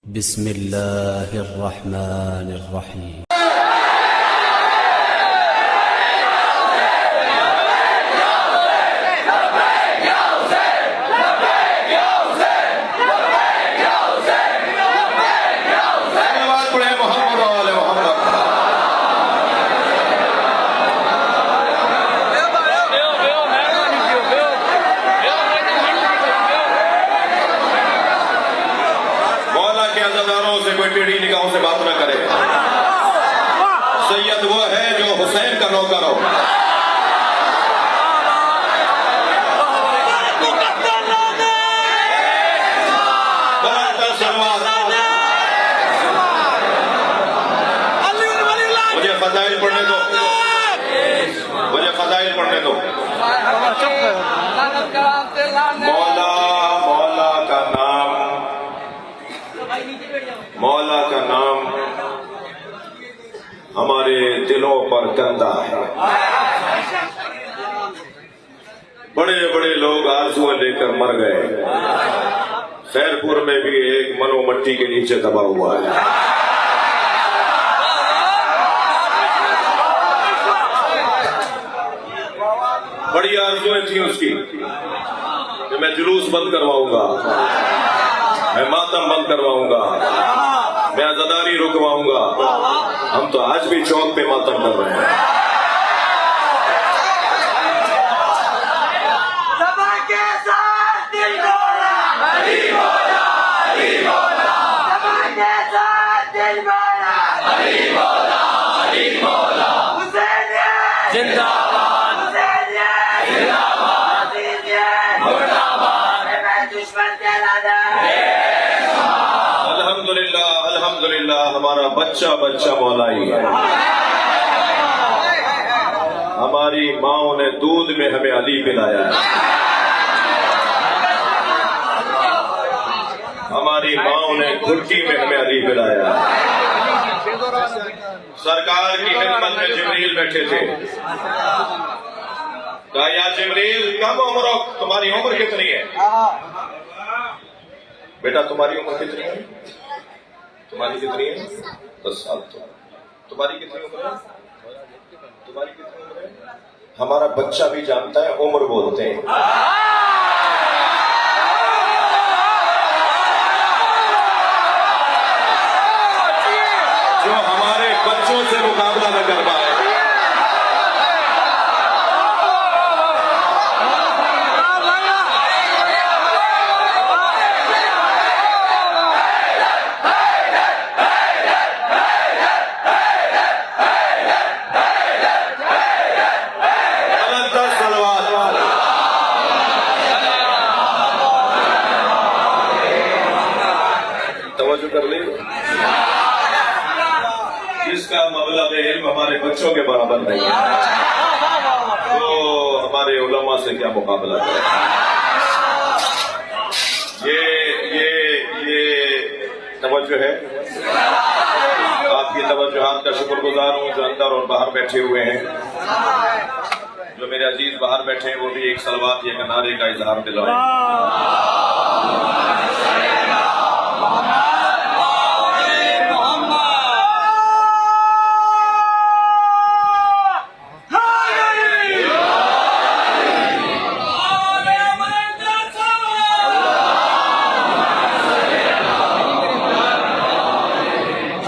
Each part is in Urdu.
بسم الله الرحمن الرحيم کوئی ٹیڑھی نگاہوں سے بات نہ کرے. سید وہ ہے جو حسین کا نوکر ہو. مجھے فضائل پڑھنے دو, مجھے فضائل پڑھنے دو. مولا کا نام ہمارے دلوں پر کندہ ہے. بڑے بڑے لوگ آرزویں لے کر مر گئے. خیر پور میں بھی ایک منو مٹی کے نیچے دبا ہوا ہے. بڑی آرزویں تھیں اس کی کہ میں جلوس بند کرواؤں گا, میں ماتم بند کرواؤں گا, میں عزاداری رکواؤں گا. ہم تو آج بھی چوک پہ ماتم کر رہے ہیں. الحمدللہ ہمارا بچہ بچہ مولائی ہے. ہماری ماں نے دودھ میں ہمیں علی پلایا ہے. ہماری ماں نے گھٹی میں ہمیں علی پلایا ہے. سرکار کی خدمت میں جبریل بیٹھے تھے. کہا یا جبریل کم عمر ہو, تمہاری عمر کتنی ہے؟ بیٹا تمہاری عمر کتنی ہے؟ تمہاری کتنی ہے؟ 10 سال. تمہاری کتنی عمر ہے؟ تمہاری کتنی عمر ہے؟ ہمارا بچہ بھی جانتا ہے عمر بولتے ہیں. جو ہمارے بچوں سے مقابلہ نہ کر پائے. کر لیں جس کا مبلغ علم ہمارے بچوں کے برابر نہیں ہے تو ہمارے علماء سے کیا مقابلہ ہے. یہ توجہ ہے. آپ کی توجہات کا شکر گزار ہوں جو اندر اور باہر بیٹھے ہوئے ہیں. جو میرے عزیز باہر بیٹھے ہیں وہ بھی ایک صلوات یا نعرے کا اظہار دلائیں.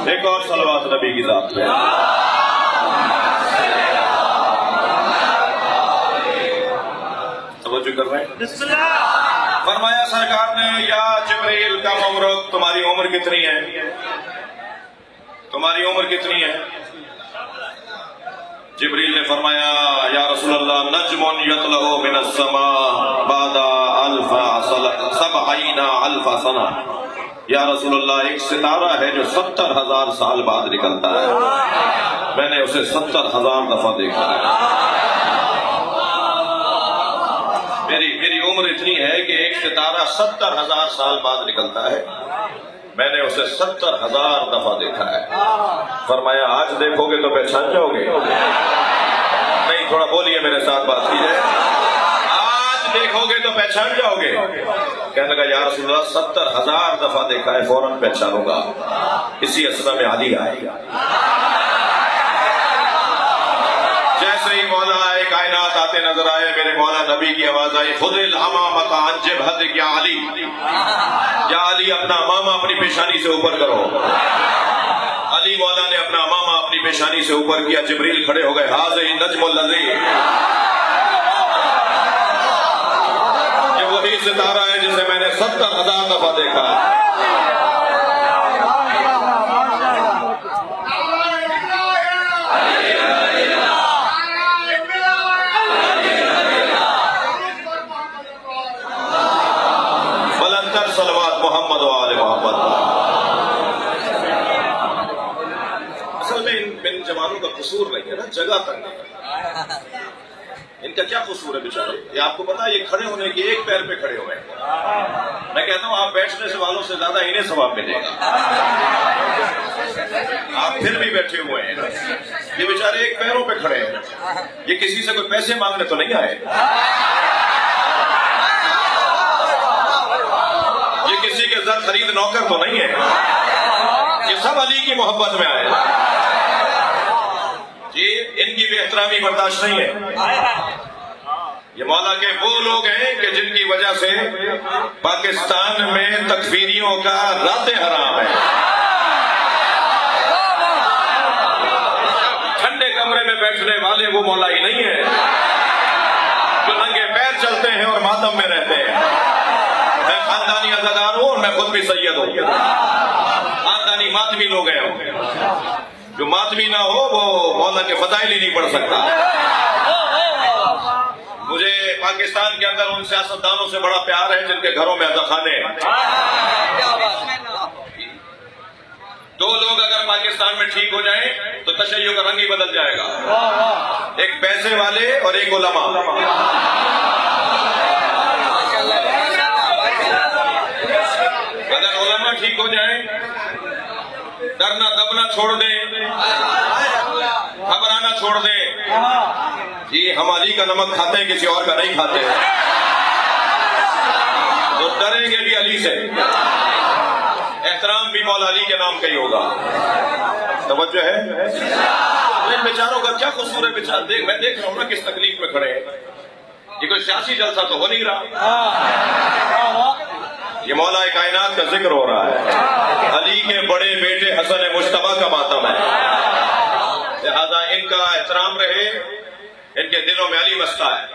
ایک اور صلوات نبی کی ذات پہ. توجہ کر رہے ہیں. فرمایا سرکار نے یا جبریل کم عمر, تمہاری عمر کتنی ہے؟ تمہاری عمر کتنی ہے؟ جبریل نے فرمایا یا رسول اللہ نجم یطلع من السماء بعد 70,000 سنہ. یا رسول اللہ ایک ستارہ ہے جو 70,000 سال بعد نکلتا ہے. میں نے اسے 70,000 دفعہ دیکھا ہے. میری عمر اتنی ہے کہ ایک ستارہ 70,000 سال بعد نکلتا ہے. میں نے اسے 70,000 دفعہ دیکھا ہے. فرمایا آج دیکھو گے تو پہچان جاؤ گے. نہیں, تھوڑا بولیے میرے ساتھ, بات کیجیے. آج دیکھو گے تو پہچان جاؤ گے؟ کہنے لگا یا رسول اللہ 70,000 دفعہ دیکھا ہے، فوراً پہچانوں گا، اسی اسنا میں علی آئے گا۔ جیسے ہی مولا آئے کائنات آتے نظر آئے، میرے مولا نبی کی آواز آئی خذ الامامۃ عن جبہتک یا علی، یا علی اپنا امامہ اپنی پیشانی سے اوپر کرو۔ علی مولا نے اپنا امامہ اپنی پیشانی سے اوپر کیا، جبریل کھڑے ہو گئے، ھذا النجم الذی، یہ وہی ستارہ ہے جسے میں نے 70,000 دفعہ دیکھا ہے۔ صلوات محمد و آل محمد۔ اصل میں ان جوانوں کا قصور نہیں ہے نا، جگہ تنگ ہے۔ ان کا کیا قصور ہے بیچارے؟ یہ آپ کو پتا ہے یہ کھڑے ہونے کی ایک پیر پہ کھڑے ہوئے ہیں۔ میں کہتا ہوں آپ بیٹھنے سے والوں سے زیادہ انہیں ثواب ملے گا، آپ پھر بھی بیٹھے ہوئے ہیں۔ یہ بیچارے ایک پیروں پہ کھڑے ہیں، یہ کسی سے کوئی پیسے مانگنے تو نہیں آئے، کسی کے زر خرید نوکر تو نہیں ہے، یہ سب علی کی محبت میں آئے۔ جی ان کی بے احترامی برداشت نہیں ہے۔ یہ مولا کے وہ لوگ ہیں کہ جن کی وجہ سے پاکستان میں تکفیریوں کا رد حرام ہے۔ ٹھنڈے کمرے میں بیٹھنے والے وہ مولا ہی نہیں ہے جو ننگے پیر چلتے ہیں اور ماتم میں رہتے ہیں۔ میں خاندانی عزادار ہوں اور میں خود بھی سید ہوں، خاندانی ماتمی لوگ ہیں، جو ماتمی نہ ہو وہ مولا کے فضائل ہی نہیں پڑھ سکتا۔ مجھے پاکستان کے اندر ان سیاستدانوں سے بڑا پیار ہے جن کے گھروں میں عزاخانے ہیں۔ 2 لوگ اگر پاکستان میں ٹھیک ہو جائیں تو تشیع کا رنگ ہی بدل جائے گا، ایک پیسے والے اور ایک علماء۔ اگر علماء ٹھیک ہو جائیں، ڈرنا دبنا چھوڑ دیں، گھبرانا چھوڑ دیں، جی ہم علی کا نمک کھاتے ہیں کسی اور کا نہیں کھاتے، تو ڈریں گے بھی علی سے، احترام بھی مولا علی کے نام کا ہی ہوگا۔ توجہ ہے؟ ان بیچاروں کا کیا قصور ہے؟ بیچارے میں دیکھ رہا ہوں نا کس تکلیف میں کھڑے ہیں۔ یہ کوئی سیاسی جلسہ تو ہو نہیں رہا، یہ مولا کائنات کا ذکر ہو رہا ہے، علی کے بڑے بیٹے حسن مجتبیٰ کا ماتم ہے، لہذا ان کا احترام رہے، ان کے دلوں میں علی بستا ہے۔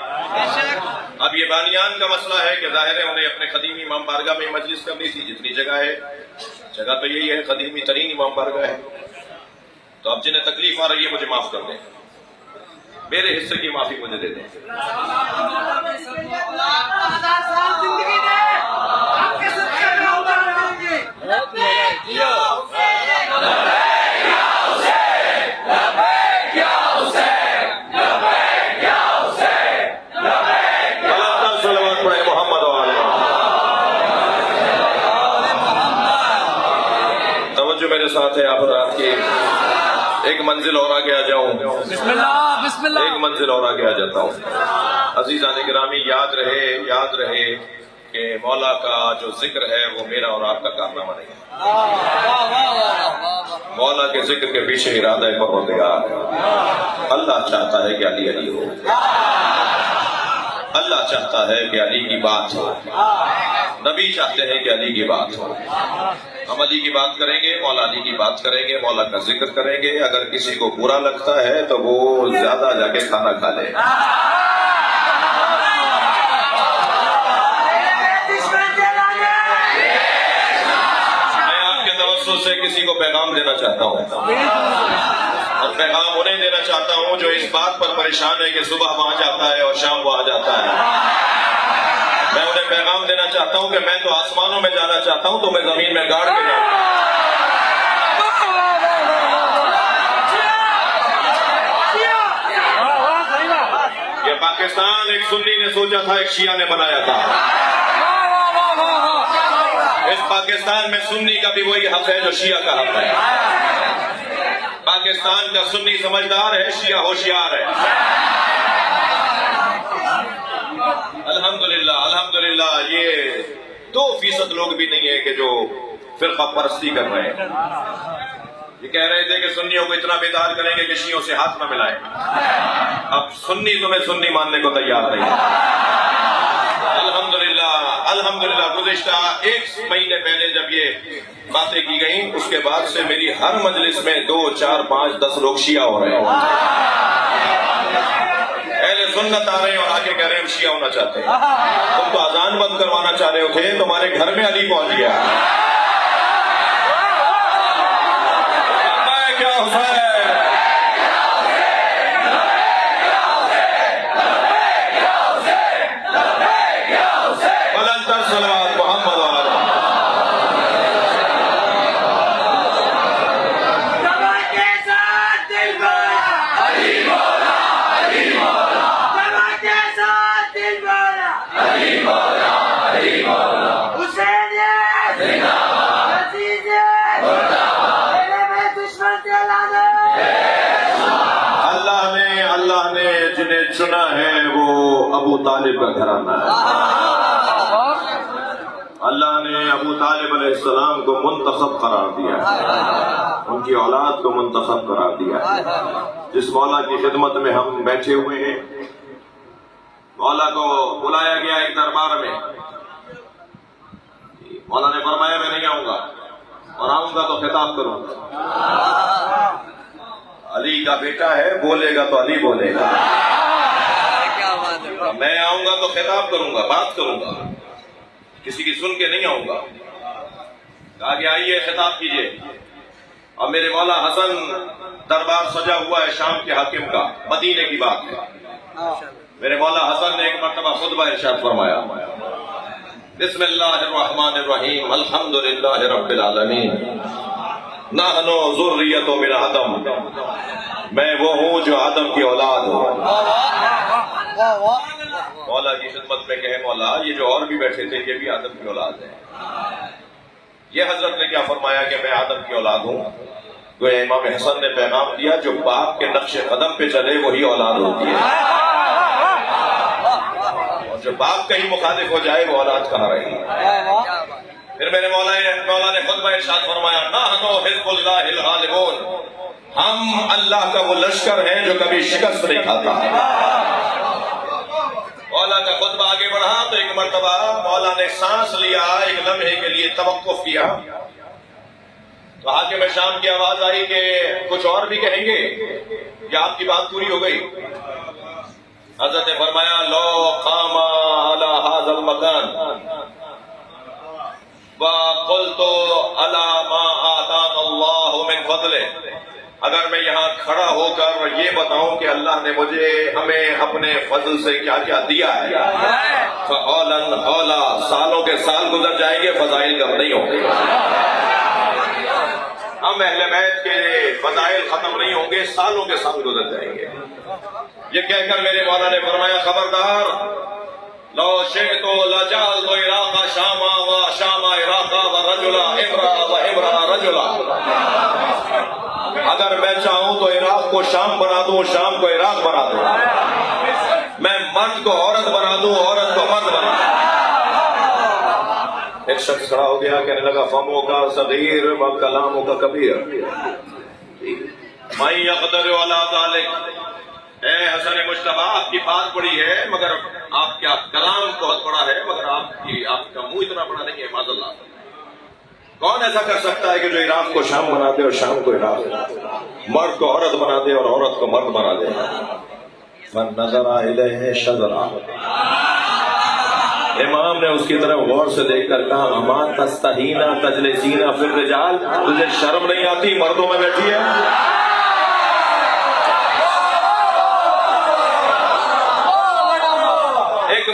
اب یہ بانیان کا مسئلہ ہے کہ ظاہر ہے انہیں اپنے قدیم امام بارگاہ میں مجلس کرنی تھی، جتنی جگہ ہے، جگہ تو یہی ہے، قدیمی ترین امام بارگاہ ہے، تو اب جنہیں تکلیف آ رہی ہے مجھے معاف کر دیں، میرے حصے کی معافی مجھے دے دیں۔ میرے ساتھ ہے آپ رات کی ایک منزل اور آگے آ جاؤں، بسم اللہ، ایک منزل اور آگے آ جاتا ہوں۔ عزیزان گرامی یاد رہے کہ مولا کا جو ذکر ہے وہ میرا اور آپ کا کارنامہ نہیں ہے، مولا کے ذکر کے پیچھے ارادہ پروردگار ہے۔ اللہ چاہتا ہے کہ علی علی ہو، اللہ چاہتا ہے کہ علی کی بات ہو، نبی چاہتے ہیں کہ علی کی بات ہو۔ ہم علی کی بات کریں گے، مولا علی کی بات کریں گے، مولا کا ذکر کریں گے۔ اگر کسی کو برا لگتا ہے تو وہ زیادہ جا کے کھانا کھا لے۔ میں آپ کے توسط سے کسی کو پیغام دینا چاہتا ہوں، اور پیغام انہیں دینا چاہتا ہوں جو اس بات پر پریشان ہے کہ صبح وہاں جاتا ہے اور شام وہاں جاتا ہے۔ میں انہیں پیغام دینا چاہتا ہوں کہ میں تو آسمانوں میں جانا چاہتا ہوں، تو میں زمین میں گاڑ کے جاؤں گا۔ یہ پاکستان ایک سنی نے سوچا تھا، ایک شیعہ نے بنایا تھا۔ اس پاکستان میں سنی کا بھی وہی حق ہے جو شیعہ کا حق ہے۔ پاکستان کا سنی سمجھدار ہے، شیعہ ہوشیار ہے۔ الحمدللہ الحمدللہ یہ 2% لوگ بھی نہیں ہے کہ جو فرقہ پرستی کر رہے ہیں. یہ کہہ رہے تھے کہ سنیوں کو اتنا بیدار کریں گے کہ شیعوں سے ہاتھ نہ ملائیں. اب سنی تمہیں سنی ماننے کو تیار نہیں. الحمدللہ الحمدللہ گزشتہ 1 مہینے پہلے جب یہ باتیں کی گئیں اس کے بعد سے میری ہر مجلس میں 2 4 5 10 لوگ شیعہ ہو رہے ہیں. اہل سنت آ رہے ہیں اور آگے کہہ رہے ہیں ہم شیعہ ہونا چاہتے ہیں. تم تو اذان بند کروانا چاہ رہے تھے, تمہارے گھر میں علی پہنچ گیا. کیا حسین بلند تر صلوات محمد وعلی اللہ نے جنہیں چنا ہے وہ ابو طالب کا گھرانہ ہے. اللہ نے ابو طالب علیہ السلام کو منتخب قرار دیا ہے, ان کی اولاد کو منتخب قرار دیا ہے. جس مولا کی خدمت میں ہم بیٹھے ہوئے ہیں, مولا کو بلایا گیا ایک دربار میں. مولا نے فرمایا میں نہیں آؤں گا, اور آؤں گا تو خطاب کروں گا. علی کا بیٹا ہے, بولے گا تو علی بولے گا. میں آؤں گا تو خطاب کروں گا, بات کروں گا, کسی کی سن کے نہیں آؤں گا. کہا کہ آئیے خطاب کیجئے. اور میرے مولا حسن دربار سجا ہوا ہے شام کے حاکم کا, مدینے کی بات ہے. میرے مولا حسن نے ایک مرتبہ خطبہ ارشاد فرمایا, بسم اللہ الرحمن الرحیم الحمدللہ رب العالمین نحن ذریۃ من آدم, میں وہ ہوں جو آدم کی اولاد ہوں. مولا کی خدمت میں کہے مولا یہ جو اور بھی بیٹھے تھے یہ بھی آدم کی اولاد ہیں. یہ حضرت نے کیا فرمایا کہ میں آدم کی اولاد ہوں. گویا امام حسن نے پیغام دیا جو باپ کے نقش قدم پہ چلے وہی اولاد ہوتی ہے, اور جو باپ کہیں مخالف ہو جائے وہ اولاد کہاں رہے گی. پھر میرے مولا نے خطبہ ارشاد فرمایا نحن حزب اللہ الغالبون, ہم اللہ کا وہ لشکر ہیں جو کبھی شکست نہیں کھاتا. مولا کا خطبہ آگے بڑھا تو ایک مرتبہ مولا نے سانس لیا, ایک لمحے کے لیے توقف کیا. تو حاکم شام کی آواز آئی کہ کچھ اور بھی کہیں گے یا آپ کی بات پوری ہو گئی. حضرت نے فرمایا لو قام علی ھذا المکان وَقُلْتُ عَلَى مَا آتَانَ اللَّهُ مِنْ فَضْلِهِ, اگر میں یہاں کھڑا ہو کر یہ بتاؤں کہ اللہ نے مجھے ہمیں اپنے فضل سے کیا کیا دیا ہے, فَعَوْلًا حَوْلًا, سالوں کے سال گزر جائیں گے, فضائل کم نہیں ہوں گے. ہم اہل بیت کے فضائل ختم نہیں ہوں گے, سالوں کے سال گزر جائیں گے. یہ کہہ کر میرے مولا نے فرمایا خبردار, لو شئت لجعلت عراق شاما وشام عراق ورجلا امرا وامرا رجلا, اگر میں چاہوں تو عراق کو شام بنا دوں, شام کو عراق بنا دوں, میں مرد کو عورت بنا دوں, عورت کو مرد بنا دوں. ایک شخص کھڑا ہو گیا, کہنے لگا فمو کا صغیر و کلاموں کا کبیر, میں یقدر علی ذلک. اے حسن مجتبی آپ کی بات بڑی ہے مگر آپ کا کلام بہت بڑا ہے, مگر آپ کا منہ اتنا بڑا نہیں ہے. معاذ اللہ, کون ایسا کر سکتا ہے کہ جو عراق کو شام بنا دے اور شام کو عراق, مرد کو عورت بنا دے اور عورت کو مرد بنا دے. من نظر الیہ شذرا, امام نے اس کی طرف غور سے دیکھ کر کہا اما تستحینا تجلسینا فی الرجال, تجھے شرم نہیں آتی مردوں میں بیٹھی ہے.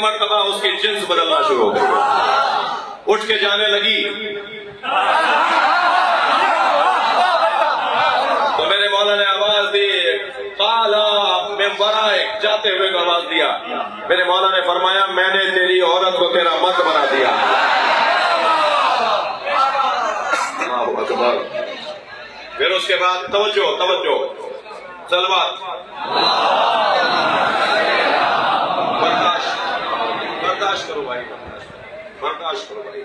مرتبہ اس کی جنس بدلنا شروع ہو گئی, اٹھ کے جانے لگی. تو میرے مولا نے آواز دی قالا من ورائک, جاتے ہوئے کو آواز دیا. میرے مولا نے فرمایا میں نے تیری عورت کو تیرا مرد بنا دیا. اللہ اکبر. پھر اس کے بعد توجہ صلوات بھائی برداشت کرو بھائی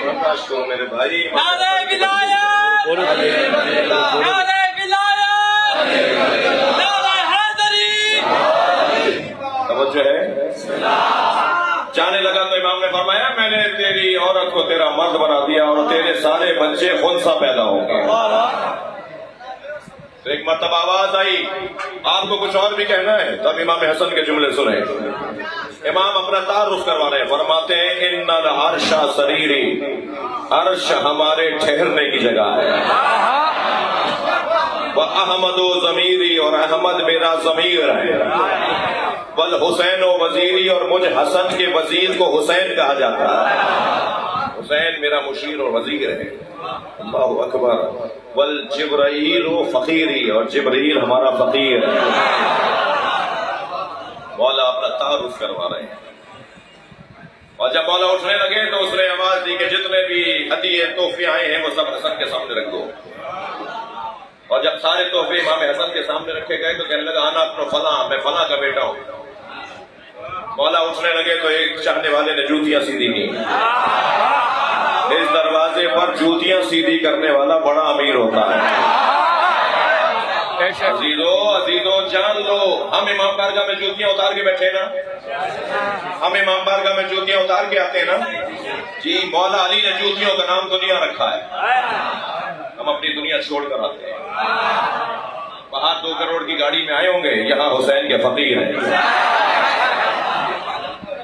برداشت کرو میرے بھائی توجہ ہے جانے لگا تو امام نے فرمایا میں نے تیری عورت کو تیرا مرد بنا دیا اور تیرے سارے بچے خنثی پیدا ہوں گے. تو ایک مرتبہ آواز آئی آپ کو کچھ اور بھی کہنا ہے؟ تب امام حسن کے جملے سنے. امام اپنا تعارف کروا رہے ہیں، فرماتے ہیں ان العرش سریری، عرش ہمارے ٹھہرنے کی جگہ ہے. وَأَحْمَدُ ضمیری، اور احمد میرا ضمیر ہے. والحسین و وزیری، اور مجھ حسن کے وزیر کو حسین کہا جاتا ہے. حسین میرا مشیر اور وزیر ہے. اللہ اکبر. والجبرائیل فقیری، اور جبرائیل ہمارا فقیر ہے. مولا اپنا تعارف کروا رہے ہیں. اور جب مولا اٹھنے لگے تو اس نے آواز دی کہ جتنے بھی ہدیے تحفے آئے ہیں وہ سب حسن کے سامنے رکھ دو. اور جب سارے تحفے امام حسن کے سامنے رکھے گئے تو کہنے لگا انا ابن فلاں، میں فلاں کا بیٹا ہوں. مولا اٹھنے لگے تو ایک چاہنے والے نے جوتیاں سیدھی کی. اس دروازے پر جوتیاں سیدھی کرنے والا بڑا امیر ہوتا ہے. عزیزو جان لو، ہم امام بارگاہ میں جوتیاں اتار کے بیٹھے نا، ہم امام بارگاہ میں جوتیاں اتار کے آتے ہیں نا جی. مولا علی نے جوتیوں کا نام دنیا رکھا ہے. ہم اپنی دنیا چھوڑ کر آتے ہیں. باہر 2 کروڑ کی گاڑی میں آئے ہوں گے، یہاں حسین کے فقیر ہیں.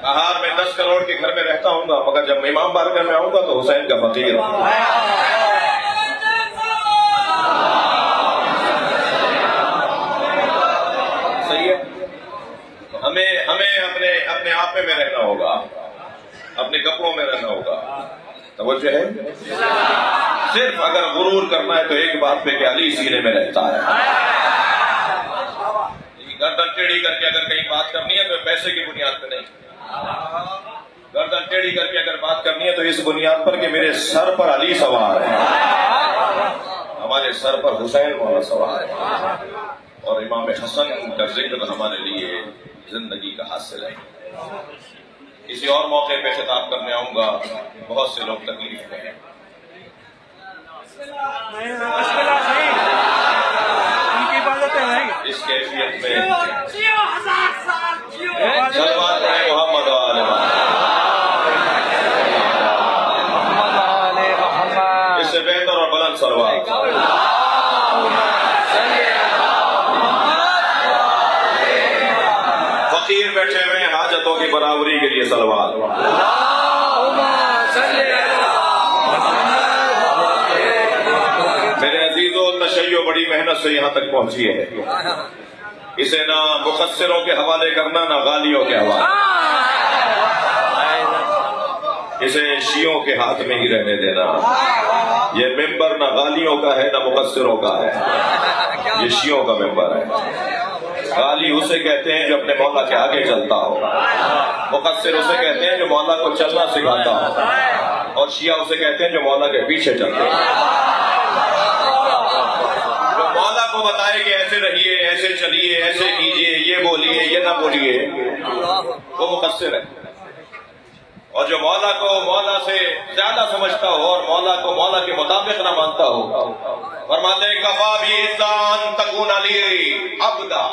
باہر میں 10 کروڑ کے گھر میں رہتا ہوں گا، مگر جب امام بارگاہ میں آؤں گا تو حسین کا فقیر ہوں. صحیح ہے. ہمیں اپنے آپ میں رہنا ہوگا، اپنے کپڑوں میں رہنا ہوگا. توجہ ہے. صرف اگر غرور کرنا ہے تو ایک بات پہ کہ علی سینے میں رہتا ہے. گردن ٹیڑھی کر کے اگر کہیں بات کرنی ہے تو پیسے کی بنیاد پہ نہیں. گردن ٹیڑھی کر کے اگر بات کرنی ہے تو اس بنیاد پر کہ میرے سر پر علی سوار ہے، ہمارے سر پر حسین مولا سوار ہے. اور امام حسن کا ذکر ہمارے لیے زندگی کا حاصل ہے. کسی اور موقع پہ خطاب کرنے آؤں گا. بہت سے لوگ تکلیف میں ہیں. اس کیفیت میں صلوات پڑھیں محمد و آل محمد. اس سے بہتر اور بلند صلوات. فقیر بیٹھے ہوئے حاجتوں کی برابری کے لیے صلوات. میرے عزیزوں، تشیع بڑی محنت سے یہاں تک پہنچی ہے. اسے نہ مقصروں کے حوالے کرنا، نہ غالیوں کے حوالے. اسے شیعوں کے ہاتھ میں ہی رہنے دینا. یہ ممبر نہ غالیوں کا ہے نہ مقصروں کا ہے، یہ شیعوں کا ممبر ہے. غالی اسے کہتے ہیں جو اپنے مولا کے آگے چلتا ہو، مقصر اسے کہتے ہیں جو مولا کو چلنا سکھاتا ہو، اور شیعہ اسے کہتے ہیں جو مولا کے پیچھے چلتے ہیں. جو مولا کو بتائے کہ ایسے رہیے، ایسے چلیے، ایسے کیجئے، یہ بولیے، یہ نہ بولیے، وہ مقصر ہے. اور جو مولا کو مولا سے زیادہ سمجھتا ہو اور مولا کو مولا کے مطابق نہ مانتا ہو، فرماتے ہیں کفا بھی انسان تکون علی عبدا،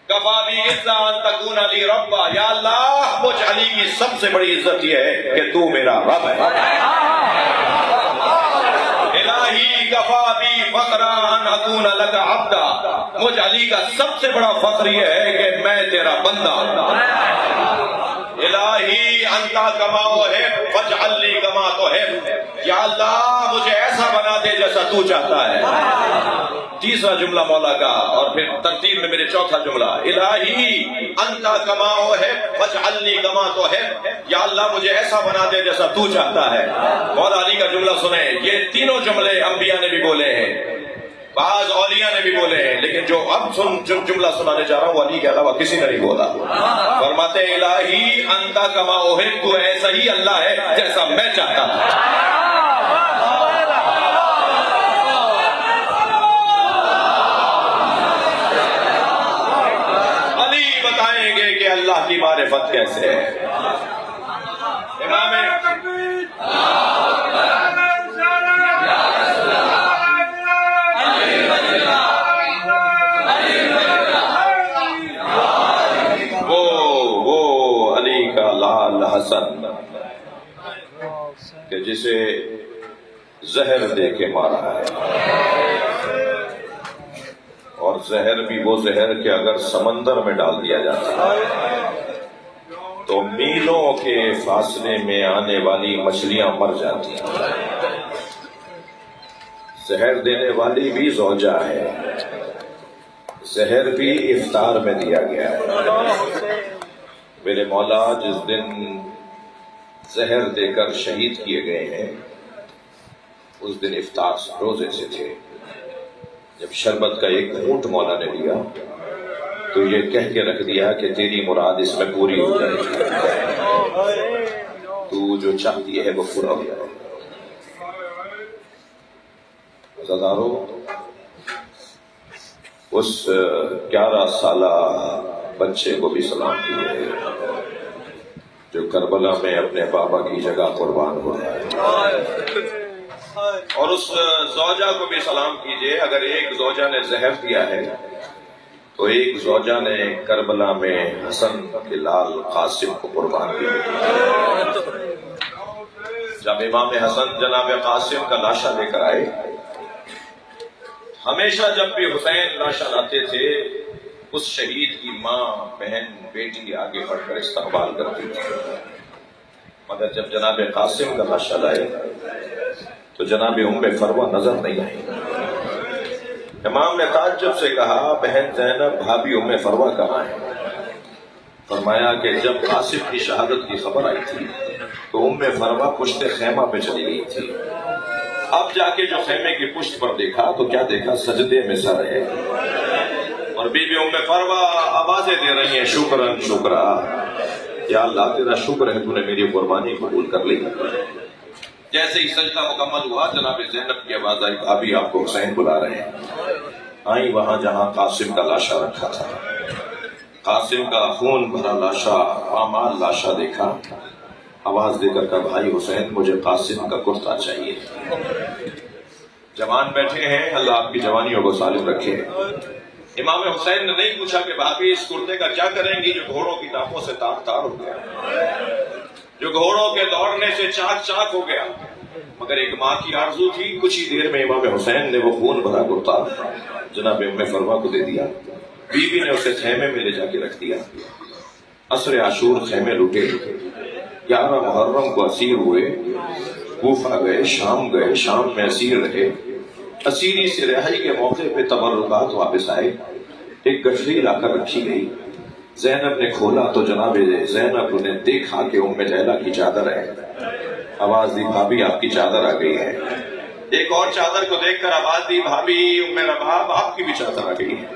کفا بھی انسان تکون علی ربا. یا اللہ، مجھ علی کی سب سے بڑی عزت یہ ہے کہ تو میرا رب ہے. الہی کفا بھی فخرا ان اکون لک عبدا، مجھ علی کا سب سے بڑا فخر یہ ہے کہ میں تیرا بندہ ہوں. الہی انتا کما احب فاجعل لی کما تحب، یا اللہ مجھے ایسا بنا دے جیسا تو چاہتا ہے. تیسرا جملہ مولا کا، اور پھر ترتیب میں میرے چوتھا جملہ، الہی انتا کما احب فاجعل لی کما تحب، یا اللہ مجھے ایسا بنا دے جیسا تو چاہتا ہے. مولا علی کا جملہ سنیں. یہ تینوں جملے انبیاء نے بھی بولے ہیں، بعض اولیاء نے بھی بولے ہیں، لیکن جو اب جملہ سنانے جا رہا ہوں علی کے علاوہ کسی نے نہیں بولا. فرماتے ہیں الہی انتا کما احب، تو ایسا ہی اللہ ہے جیسا میں چاہتا ہوں. بتائیں گے کہ اللہ کی معرفت کیسے ہے. امام وہ علی کا لال حسن کہ جسے زہر دے کے مارا ہے، اور زہر بھی وہ زہر کہ اگر سمندر میں ڈال دیا جاتا تو میلوں کے فاصلے میں آنے والی مچھلیاں مر جاتی ہیں. زہر دینے والی بھی زوجہ ہے، زہر بھی افطار میں دیا گیا ہے. میرے مولا جس دن زہر دے کر شہید کیے گئے ہیں اس دن افطار روزے سے تھے. جب شربت کا ایک گھونٹ مولا نے لیا تو یہ کہہ کے رکھ دیا کہ تیری مراد اس میں پوری ہو جائے گی، تو جو چاہتی ہے وہ پورا ہو جائے. عزیزانو، اس 11 سالہ بچے کو بھی سلام کیجیے جو کربلا میں اپنے بابا کی جگہ قربان ہو رہا ہے، اور اس زوجہ کو بھی سلام کیجیے. اگر ایک زوجہ نے زہر دیا ہے تو ایک زوجہ نے کربلا میں حسن کے لال قاسم کو قربان کیا. جب امام حسن جناب قاسم کا لاشا لے کر آئے، ہمیشہ جب بھی حسین لاشا لاتے تھے اس شہید کی ماں، بہن، بیٹی آگے بڑھ کر استقبال کرتی تھی، مگر جب جناب قاسم کا لاشا لائے تو جناب ام فروہ نظر نہیں آئی. امام نے تعجب سے کہا، بہن زینب، بھابھی ام فروہ کہاں ہے؟ فرمایا کہ جب قاسم کی شہادت کی خبر آئی تھی تو ام فروہ پشت خیمہ پہ چلی گئی تھی. اب جا کے جو خیمے کی پشت پر دیکھا تو کیا دیکھا؟ سجدے میں سر ہے، اور بی بی ام فروہ آوازیں دے رہی ہیں، شکرن شکرا، یا اللہ تیرا شکر ہے تو نے میری قربانی قبول کر لی. جیسے ہی سجدہ مکمل ہوا جناب زینب کی آواز آئی، بھابھی آپ کو حسین بلا رہے ہیں. آئی وہاں جہاں قاسم کا لاشا رکھا تھا. قاسم کا خون بھرا لاشا، پامال لاشا دیکھا، آواز دے کر کہا، بھائی حسین مجھے قاسم کا کرتا چاہیے. جوان بیٹھے ہیں، اللہ آپ کی جوانیوں کو سالم رکھے. امام حسین نے نہیں پوچھا کہ بھابھی اس کرتے کا کیا کریں گی جو گھوڑوں کی ٹانپوں سے تار تار ہو گیا، جو گھوڑوں کے دوڑنے سے چاک چاک ہو گیا. مگر ایک ماں کی آرزو تھی. کچھ ہی دیر میں امام حسین نے وہ خون بھرا کرتا جناب ام فروہ کو دے دیا. بی بی نے اسے خیمے میں لے جا کے رکھ دیا. عصر عاشور خیمے لٹے، 11 محرم کو اسیر ہوئے، کوفہ گئے، شام گئے، شام میں اسیر رہے. اسیری سے رہائی کے موقع پہ تبرکات واپس آئے. ایک گٹھری لا کر رکھی گئی. زینب نے کھولا تو جناب زینب نے دیکھا کہ ام لیلا کی چادر ہے. آواز دی، بھابھی آپ کی چادر آ گئی ہے. ایک اور چادر کو دیکھ کر آواز دی، بھابھی ام رباب آپ کی بھی چادر آ گئی ہے.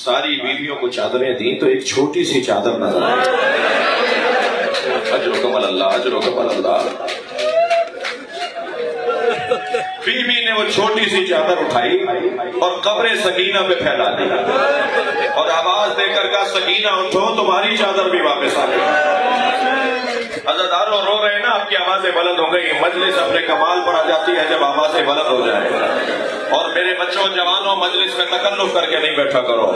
ساری بیویوں کو چادریں دیں تو ایک چھوٹی سی چادر نظر آئی. اجرکم اللہ، اجرکم اللہ. بی بی نے وہ چھوٹی سی چادر اٹھائی اور قبر سکینہ پہ پھیلا دی اور آواز دے کر کہا، سکینہ اٹھو، تمہاری چادر بھی واپس آ گئی. عزاداروں رو رہے ہیں نا، آپ کی آوازیں بلند ہو گئی. مجلس اپنے کمال پر آ جاتی ہے جب آوازیں بلند ہو جائیں. اور میرے بچوں، جوانوں، مجلس میں تکلف کر کے نہیں بیٹھا کرو،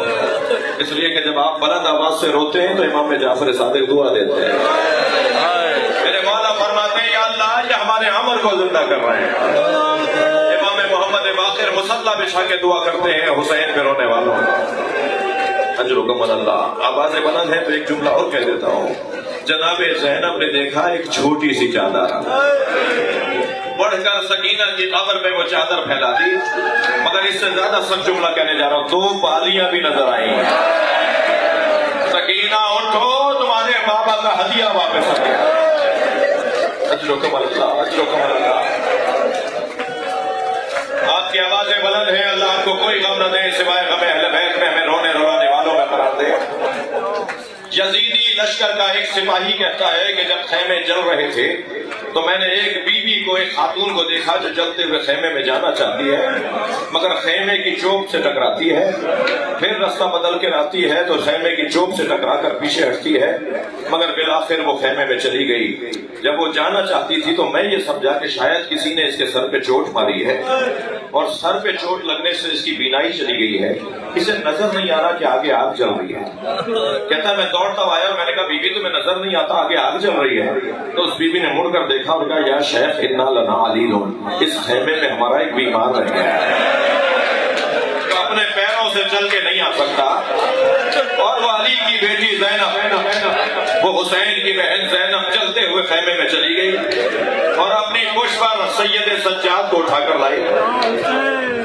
اس لیے کہ جب آپ بلند آواز سے روتے ہیں تو امام جعفر صادق دعا دیتے ہیں. میرے مولا فرماتے ہیں، یا اللہ یہ ہمارے عمر کو زندہ کر رہے ہیں. امام محمد باقر مصلی بچھا کے دعا کرتے ہیں حسین پہ رونے والوں. اجرکم اللہ. آوازیں بلند ہیں تو ایک جملہ اور کہہ دیتا ہوں. جناب زینب نے دیکھا ایک چھوٹی سی چادر، بڑھ کر سکینہ کی قبر میں وہ چادر پھیلا دی. مگر اس سے زیادہ سچ جملہ کہنے جا رہا ہوں، 2 بالیاں بھی نظر آئیں. سکینہ اٹھو، تمہارے بابا کا ہدیہ واپس آ گیا. اجرکم اللہ، اجرکم اللہ. آپ کی آوازیں بلند ہیں، اللہ آپ کو کوئی غم نہ دے سوائے غم اہل بیت میں، ہمیں رونے روانے والوں میں قرار دے. یزیدی لشکر کا ایک سپاہی کہتا ہے کہ جب خیمے جل رہے تھے تو میں نے ایک بیوی کو، ایک خاتون کو دیکھا جو چلتے ہوئے خیمے میں جانا چاہتی ہے، مگر خیمے کی چوب سے ٹکراتی ہے، پھر راستہ بدل کر آتی ہے تو خیمے کی چوب سے ٹکرا کر پیچھے ہٹتی ہے، مگر بالآخر وہ خیمے میں چلی گئی۔ جب وہ جانا چاہتی تھی تو میں یہ سمجھا کہ شاید کسی نے اس کے سر پہ چوٹ ماری ہے، اور سر پہ چوٹ لگنے سے اس کی بینائی چلی گئی ہے، اسے نظر نہیں آ رہا کہ آگے آگ جل رہی ہے۔ کہتا ہے میں دوڑتا آیا اور میں نے کہا بیوی تمہیں نظر نہیں آتا آگے آگ جل رہی ہے؟ تو اس بیوی نے مڑ کر دیکھا اور کہا یا شیخ انا لنا علیلون، اس خیمے میں ہمارا ایک بیمار رہ گیا ہے، تو اپنے پیروں سے چل کے نہیں آ سکتا، اور وہ علی کی بیٹی زینب، وہ حسین کی بہن زینب چلتے ہوئے خیمے میں چلی گئی اور اپنی پشت پر سید سجاد کو اٹھا کر لائی۔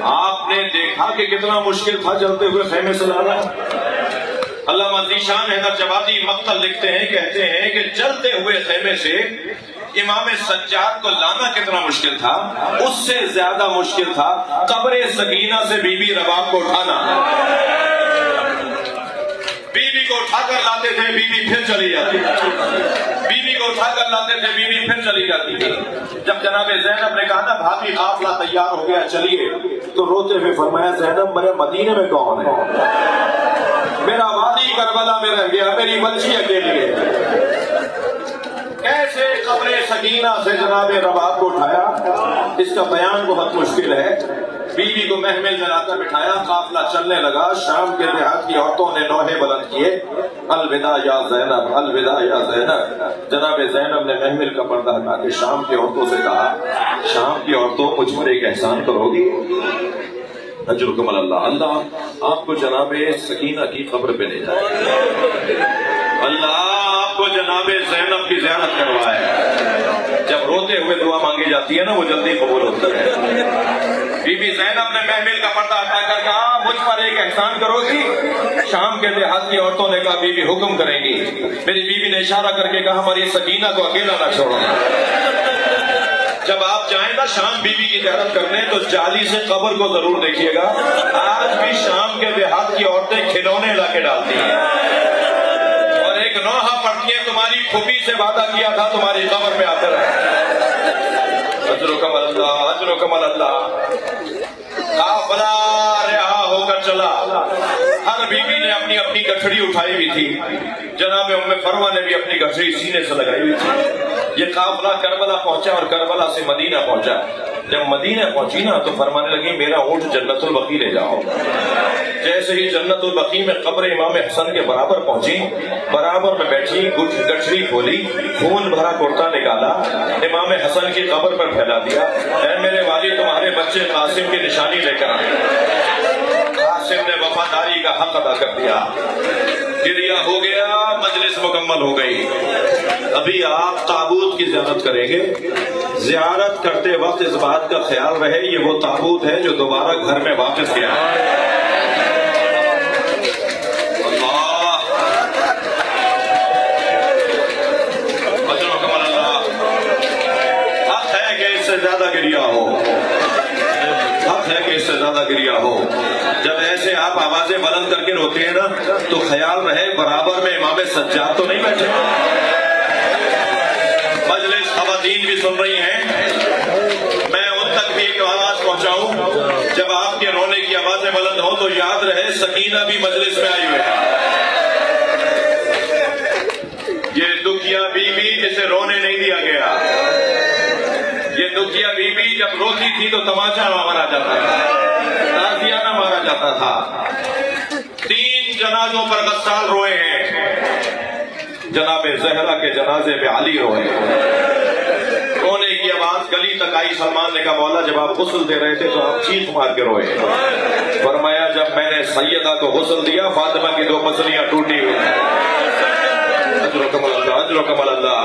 آپ نے دیکھا کہ کتنا مشکل تھا چلتے ہوئے خیمے سے لانا۔ علامہ ذیشان حیدر جوادی مقتل لکھتے ہیں، کہتے ہیں کہ چلتے ہوئے خیمے سے امام سجاد کو لانا کتنا مشکل تھا، اس سے زیادہ مشکل تھا قبر سکینہ سے بی بی رباب کو اٹھانا۔ بی بی کو اٹھا کر لاتے تھے، بی بی پھر چلی جاتی، بی بی کو اٹھا کر لاتے تھے، بی بی پھر چلی جاتی تھی۔ جب جناب زینب نے کہا نا بھابھی قافلہ تیار ہو گیا چلیے، تو روتے ہوئے فرمایا زینب میرے مدینے میں کون ہے؟ میرا وادی کربلا میں رہ گیا، میری بچی اکیلی ہے۔ کیسے قبر سکینہ سے جناب رباب کو اٹھایا، اس کا بیان بہت مشکل ہے۔ بیوی کو محمل میں لا کر بٹھایا، قافلہ چلنے لگا۔ شام کے دیہات کی عورتوں نے نوحے بلند کیے، الوداع یا زینب، الوداع یا زینب۔ جناب زینب نے محمل کا پردہ ہٹا کے شام کی عورتوں سے کہا شام کی عورتوں مجھ پر ایک احسان کرو گی؟ اجرکم اللہ، اللہ آپ کو جناب سکینہ کی قبر پہ لے جائے، اللہ آپ کو جناب زینب کی زیارت کروائے۔ جب روتے ہوئے دعا مانگی جاتی ہے نا وہ جلدی قبول ہوتی ہے۔ بی بی زینب نے محمل کا پردہ ہٹا کر کہا مجھ پر ایک احسان کرو گی؟ شام کے دیہات کی عورتوں نے کہا بی بی حکم کریں گی۔ میری بیوی نے اشارہ کر کے کہا ہماری سکینہ کو اکیلا نہ چھوڑنا، جب آپ جائیں نا شام بیوی کی زیارت کرنے تو جالی سے قبر کو ضرور دیکھیے گا۔ آج بھی شام کے دیہات کی عورتیں کھلونے لا کے ڈالتی ہیں اور ایک نوحہ پڑھتی ہیں تمہاری پھوپھی سے وعدہ کیا تھا تمہاری قبر پہ آتے رہے۔ اجرکم اللہ، اجرکم اللہ۔ قافلہ رہا ہو کر چلا، ہر بیوی نے اپنی اپنی گٹھڑی اٹھائی ہوئی تھی، جناب ام فروہ نے بھی اپنی گٹھڑی سینے سے لگائی ہوئی تھی۔ یہ قافلہ کربلا پہنچا اور کربلا سے مدینہ پہنچا۔ جب مدینہ پہنچی نا تو فرمانے لگی میرا اونٹ جنت البقیع لے جاؤ۔ جیسے ہی جنت البقیع میں قبر امام حسن کے برابر پہنچی، برابر میں بیٹھی، گٹھڑی کھولی، خون بھرا کرتا نکالا، امام حسن کی قبر پر پھیلا دیا، اے میرے والد تمہارے بچے قاسم کی نشانی لے کر آئے۔ قاسم نے وفاداری کا حق ادا کر دیا، گریہ ہو گیا، مجلس مکمل ہو گئی۔ ابھی آپ تابوت کی زیارت کریں گے، زیارت کرتے وقت اس بات کا خیال رہے یہ وہ تابوت ہے جو دوبارہ گھر میں واپس گیا ہے۔ زیادہ گریہ ہو، حق ہے کہ اس سے زیادہ گریہ ہو۔ جب ایسے آپ آوازیں بلند کر کے روتے ہیں نا تو خیال رہے برابر میں امام سجاد تو نہیں بیٹھے۔ مجلس خواتین بھی سن رہی ہیں، میں ان تک بھی ایک آواز پہنچاؤں، جب آپ کے رونے کی آوازیں بلند ہوں تو یاد رہے سکینہ بھی مجلس میں آئی ہوئی ہے۔ یہ دکھیا بیوی جسے رونے نہیں دیا گیا، یہ دکھیا بی بی جب روتی تھی تو تماچا مارا جاتا تھا، تازیانہ مارا جاتا تھا۔ 3 جنازوں پر غسال روئے ہیں، جناب زہرا کے جنازے پہ علی روئے۔ رونے کی آواز گلی تک آئی، سلمان نے کہا مولا جب آپ غسل دے رہے تھے تو آپ چیخ مار کے روئے۔ فرمایا جب میں نے سیدہ کو غسل دیا فاطمہ کی 2 پسلیاں ٹوٹی ہوئی۔ اجرکم اللہ، اجرکم اللہ۔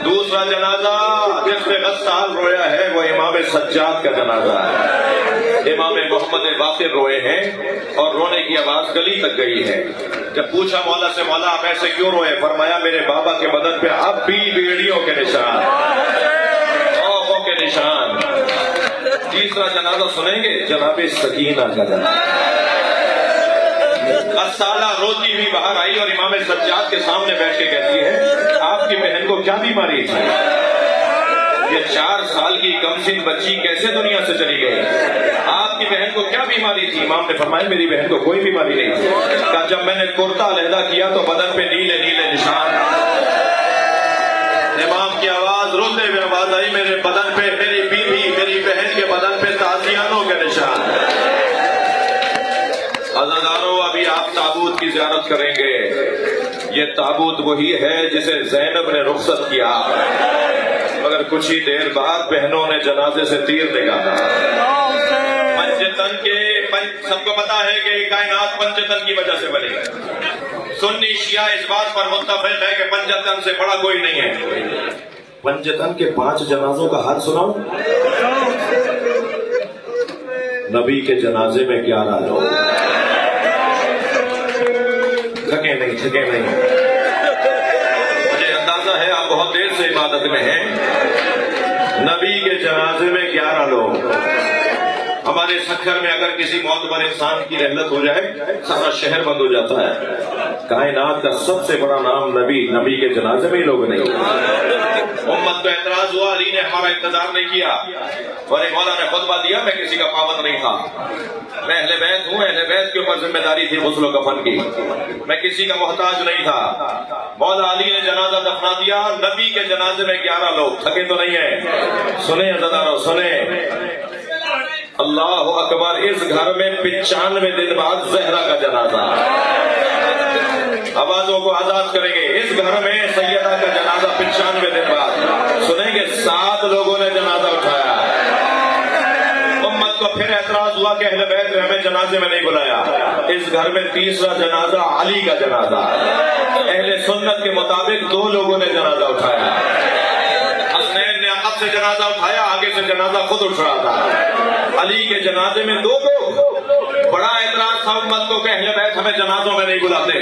دوسرا جنازہ جس پہ غسال رویا ہے وہ امام سجاد کا جنازہ ہے۔ امام محمد باقر روئے ہیں اور رونے کی آواز گلی تک گئی ہے۔ جب پوچھا مولا سے مولا آپ ایسے کیوں روئے؟ فرمایا میرے بابا کے بدن پہ اب بھی بیڑیوں کے نشان، خوفوں کے نشان۔ تیسرا جنازہ سنیں گے جناب سکینہ کا جنازہ۔ غسالہ روتی ہوئی باہر آئی اور امام سجاد کے سامنے بیٹھ کے کہتی ہے آپ کی بہن کو کیا بیماری تھی؟ یہ 4 سال کی کمسن بچی کیسے دنیا سے چلی گئی؟ آپ کی بہن کو کیا بیماری تھی؟ امام نے فرمایا میری بہن کو کوئی بیماری نہیں تھی. کہا جب میں نے کرتا علیحدہ کیا تو بدن پہ نیلے نیلے نشان. امام کی آواز روتے ہوئے آواز آئی میرے بدن پہ میری بیوی میری بہن کے بدن پہ تازیانوں کے نشان. عزیزانو ابھی آپ تابوت کی زیارت کریں گے. یہ تابوت وہی ہے جسے زینب نے رخصت کیا مگر کچھ ہی دیر بعد بہنوں نے جنازے سے تیر نکالا. پنجتن کے سب کو پتا ہے کہ کائنات پنجتن کی وجہ سے بنی. سنی شیعہ اس بات پر متفق ہے کہ پنجتن سے بڑا کوئی نہیں ہے. پنجتن کے 5 جنازوں کا حال سناؤ. نبی کے جنازے میں 11 لوگ. تھکے نہیں. مجھے اندازہ ہے آپ بہت دیر سے عبادت میں ہیں. نبی کے جنازے میں 11 لوگ. ہمارے سکھر میں اگر کسی معتبر انسان کی رحلت ہو جائے سارا شہر بند ہو جاتا ہے. کائنات کا سب سے بڑا نام نبی کے جنازے میں ہی لوگ نہیں. امت کو اعتراض ہوا علی نے ہمارا انتظار نہیں کیا اور ایک مولا نے خطبہ دیا میں کسی کا پابند نہیں تھا. میں اہل بیت ہوں. اہل بیت کے اوپر ذمہ داری تھی غسل و کفن کی. میں کسی کا محتاج نہیں تھا. مولا علی نے جنازہ دفنا دیا. نبی کے جنازے میں 11 لوگ. تھکے تو نہیں ہیں. سنیں عزیزانو سنیں. اللہ اکبر. اس گھر میں 95 دن بعد زہرا کا جنازہ. آوازوں کو آزاد کریں گے. اس گھر میں سیدہ کا جنازہ 95 دن بعد. سنیں گے 7 لوگوں نے جنازہ اٹھایا. امت کو پھر اعتراض ہوا کہ اہل بیت نے ہمیں جنازے میں نہیں بلایا. اس گھر میں تیسرا جنازہ علی کا جنازہ. اہل سنت کے مطابق 2 لوگوں نے جنازہ اٹھایا. حسنین نے عقب سے جنازہ اٹھایا. آگے سے جنازہ خود اٹھ رہا تھا. علی کے جنازے میں 2 لوگ. بڑا اعتراض تھا امت کو کہ اہل بیت ہمیں جنازوں میں نہیں بلاتے.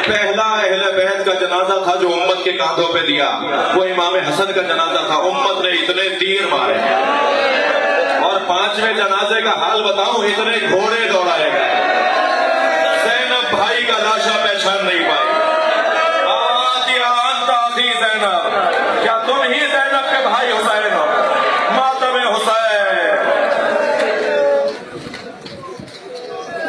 پہلا اہل بیت کا جنازہ تھا جو امت کے کاندھوں پہ دیا وہ امام حسن کا جنازہ تھا. امت نے اتنے تیر مارے اور 5ویں جنازے کا حال بتاؤں اتنے گھوڑے دوڑائے گئے. زینب بھائی کا لاشا پہچان نہیں پائے.